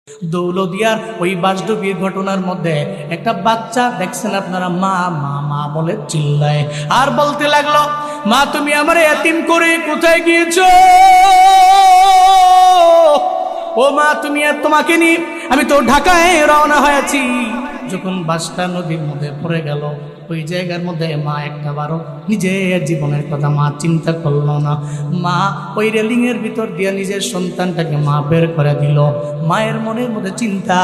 দৌলদিয়ার ওই বাসডুবির ঘটনার মধ্যে একটা বাচ্চা দেখছেন আপনারা, মা মা মা বলে চিল্লায় আর বলতে লাগলো, মা তুমি আমার এতিম করে কোথায় গিয়েছো? ও মা তুমি আর তোমাকে নিয়ে আমি তো ঢাকায় রওনা হয়েছি। যখন বাসটা নদীর মধ্যে পড়ে গেল, ওই জায়গার মধ্যে মা একটা বারো নিজের জীবনের কথা মা চিন্তা করলো না। মা ওই রেলিংয়ের ভিতর দিয়ে নিজের সন্তানটাকে মা বের করে দিল। মায়ের মনের মধ্যে চিন্তা,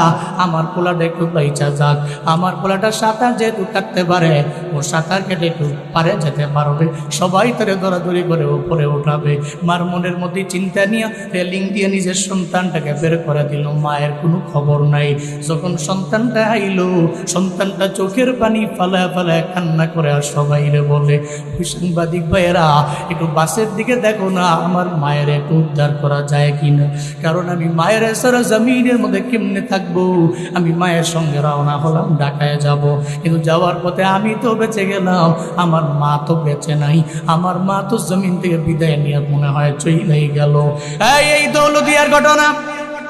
আমার পোলাটা একটু বাইচা যাক, আমার পোলাটা সাঁতার যেহেতু কাটতে পারে, ও সাঁতার কেটে একটু পারে যেতে পারবে, সবাই তারে দৌড়াদৌড়ি করে উপরে উঠাবে। মার মনের মধ্যে চিন্তা নিয়ে রেলিং দিয়ে নিজের সন্তানটাকে বের করে দিল। মায়ের কোনো খবর নাই। যখন সন্তানটা আইলো, সন্তানটা চোখের পানি ফালায় ফালায় কান্না করে আর সবাই রে বলে, সাংবাদিক ভাইয়েরা একটু বাসের দিকে দেখো না, আমার মায়ের একটু উদ্ধার করা যায় কিনা, কারণ আমি মায়ের সারা জমিনের মধ্যে কেমনে থাকবো। আমি মায়ের সঙ্গে রওনা হলাম, ঢাকায় যাব, কিন্তু যাওয়ার পথে আমি তো বেঁচে গেলাম, আমার মা তো বেঁচে নাই, আমার মা তো জমিন থেকে বিদায় নিয়ে মনে হয় চলেই গেল। এই দৌলদিয়ার ঘটনা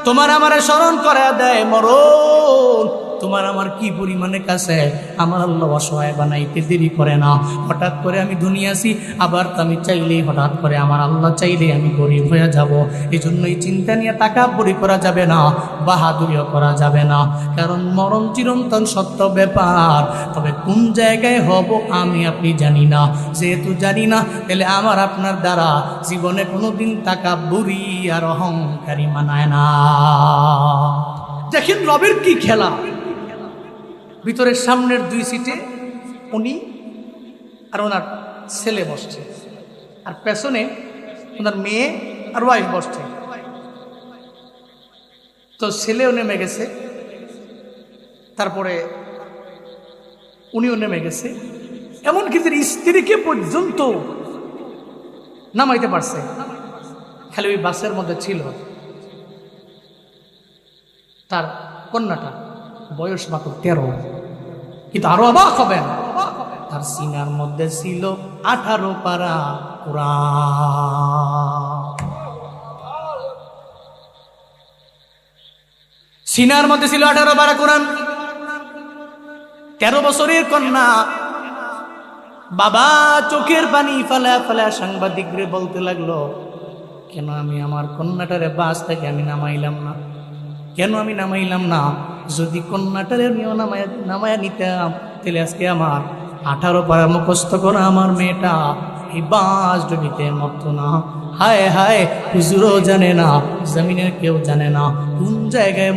তোমার আমার স্মরণ করে দেয় মরণ। তোমার আমার কি পরিমাণে কাছে আমার আল্লাহ অসহায় বানাইতে দেরি করে না। হঠাৎ করে আমি দুনিয়াছি, আবার তো আমি চাইলেই হঠাৎ করে আমার আল্লাহ চাইলেই আমি গরিব হয়ে যাব। এই জন্যই চিন্তা নিয়ে তাকাব্বুরি করা যাবে না, বাহাদুরিও করা যাবে না, কারণ মরণ চিরন্তন সত্য ব্যাপার। তবে কোন জায়গায় হব আমি আপনি জানি না, যেহেতু জানি না তাহলে আমার আপনার দ্বারা জীবনে কোনোদিন তাকাব্বুরি আর অহংকারী মানায় না। দেখেন রবের কি খেলা। ভিতরের সামনের 2 সিটে উনি আর ওনার ছেলে বসছে, আর পেছনে ওনার মেয়ে আর ওয়াইফ বসছে। তো ছেলেও নেমে গেছে, তারপরে উনিও নেমে গেছে, এমনকি তার স্ত্রীকে পর্যন্ত নামাইতে পারছে। খালি ওই বাসের মধ্যে ছিল তার কন্যাটা, বয়স মাত্র 13। কিন্তু আরো অবাক হবেন, তার সিনার মধ্যে ছিল 18 পারা কোরআন। সিনার মধ্যে ছিল 18 পারা কোরআন। 13 বছরের কন্যা। বাবা চোখের পানি ফেলা ফেলা সাংবাদিকরে বলতে লাগলো, কেন আমি আমার কন্যাটারে বাস থেকে আমি নামাইলাম না, কেন আমি নামাইলাম না? যদি কন্যাটারে আমিও নামায়া নিতাম, তাহলে আজকে আমার 18 পারা মুখস্থ করা আমার মেয়েটা এই বাস ডুবিতে মরতো না। হায় হায়, হুজুরও জানে না, জমিনের কেউ জানে না কোন জায়গায়